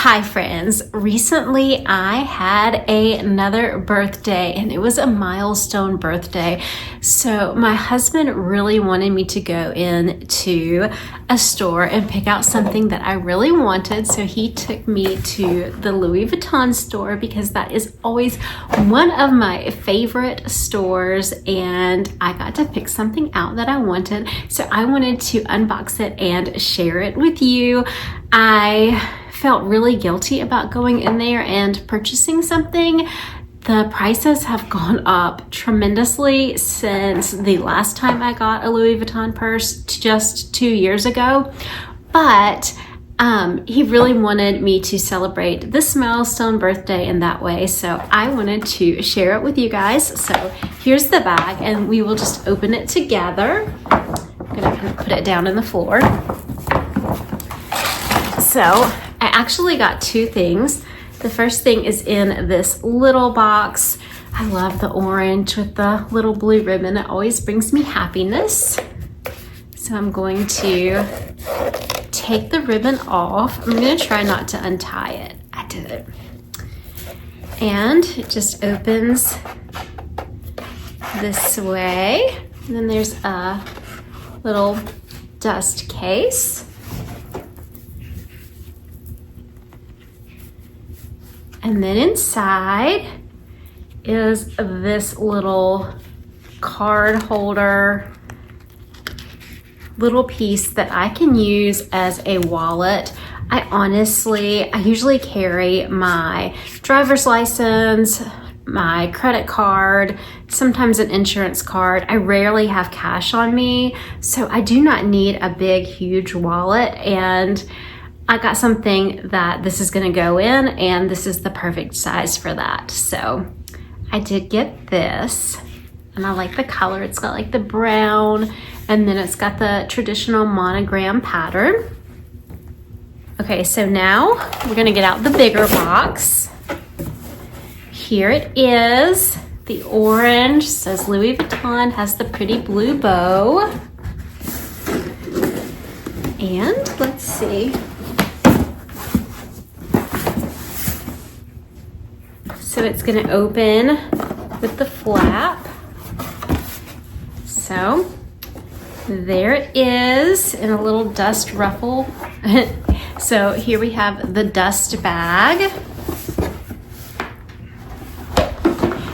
Hi friends, recently I had another birthday and it was a milestone birthday. So my husband really wanted me to go into a store and pick out something that I really wanted. So he took me to the Louis Vuitton store because that is always one of my favorite stores, and I got to pick something out that I wanted. So I wanted to unbox it and share it with you. I felt really guilty about going in there and purchasing something. The prices have gone up tremendously since the last time I got a Louis Vuitton purse just 2 years ago. But he really wanted me to celebrate this milestone birthday in that way. So I wanted to share it with you guys. So here's the bag and we will just open it together. I'm gonna put it down on the floor. So I actually got two things. The first thing is in this little box. I love the orange with the little blue ribbon. It always brings me happiness. So I'm going to take the ribbon off. I'm gonna try not to untie it. I did it. And it just opens this way. And then there's a little dust case. And then inside is this little card holder, little piece that I can use as a wallet. I usually carry my driver's license, my credit card, sometimes an insurance card. I rarely have cash on me, so I do not need a big, huge wallet. And I got something that this is gonna go in, and this is the perfect size for that. So I did get this, and I like the color. It's got like the brown, and then it's got the traditional monogram pattern. Okay, so now we're gonna get out the bigger box. Here it is. The orange says Louis Vuitton, has the pretty blue bow. And let's see. So it's gonna open with the flap. So there it is in a little dust ruffle. So here we have the dust bag.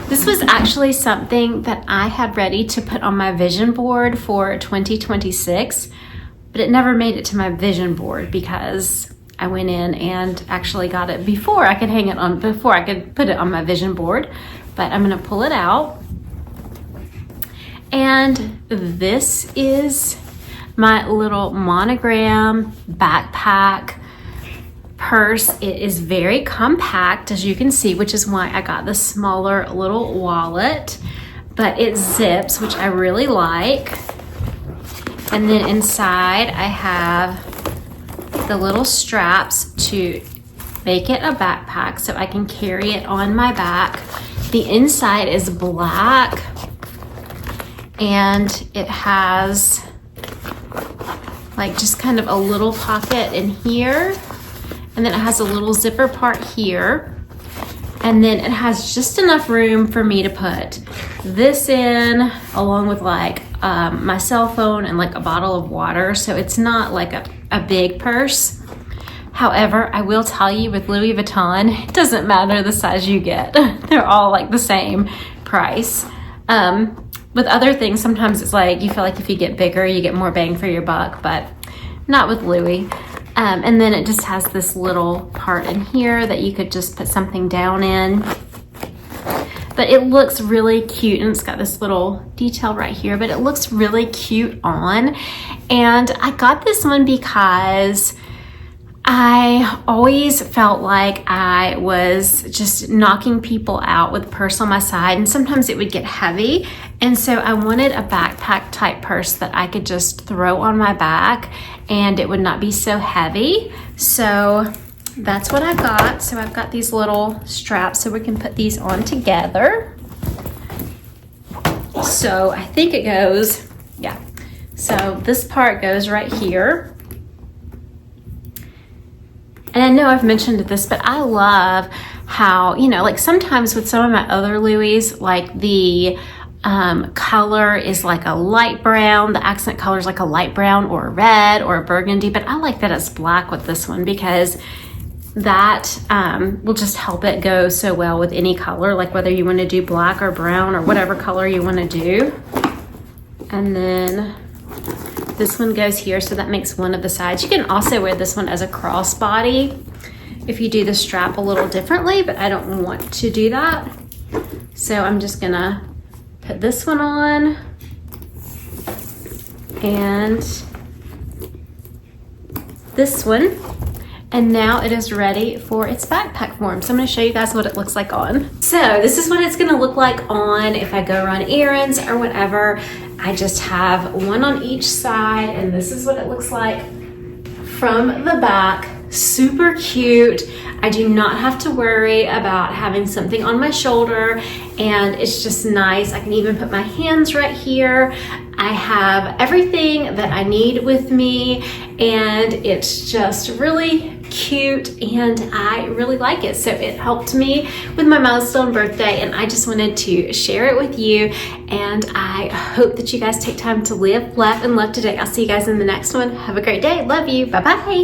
This was actually something that I had ready to put on my vision board for 2026, but it never made it to my vision board because I went in and actually got it before I could hang it on, before I could put it on my vision board. But I'm gonna pull it out. And this is my little monogram backpack purse. It is very compact, as you can see, which is why I got the smaller little wallet, but it zips, which I really like. And then inside I have the little straps to make it a backpack so I can carry it on my back. The inside is black and it has like just kind of a little pocket in here, and then it has a little zipper part here, and then it has just enough room for me to put this in along with like my cell phone and like a bottle of water. So it's not like a big purse. However, I will tell you, with Louis Vuitton, it doesn't matter the size you get. They're all like the same price. With other things, sometimes it's like you feel like if you get bigger, you get more bang for your buck, but not with Louis. And then it just has this little part in here that you could just put something down in. But it looks really cute, and it's got this little detail right here, but it looks really cute on. And I got this one because I always felt like I was just knocking people out with a purse on my side, and sometimes it would get heavy. And so I wanted a backpack type purse that I could just throw on my back and it would not be so heavy. So that's what I got. So I've got these little straps so we can put these on together. So I think it goes, yeah. So this part goes right here. And I know I've mentioned this, but I love how, you know, like sometimes with some of my other Louis, like the color is like a light brown, the accent color is like a light brown or a red or a burgundy, but I like that it's black with this one because that will just help it go so well with any color, like whether you want to do black or brown or whatever color you want to do. And then this one goes here, so that makes one of the sides. You can also wear this one as a crossbody if you do the strap a little differently, but I don't want to do that. So I'm just gonna put this one on and this one. And now it is ready for its backpack form. So I'm gonna show you guys what it looks like on. So this is what it's gonna look like on if I go run errands or whatever. I just have one on each side, and this is what it looks like from the back. Super cute. I do not have to worry about having something on my shoulder, and it's just nice. I can even put my hands right here. I have everything that I need with me, and it's just really cute, and I really like it. So it helped me with my milestone birthday, and I just wanted to share it with you, and I hope that you guys take time to live, laugh, and love today. I'll see you guys in the next one. Have a great day. Love you. Bye-bye.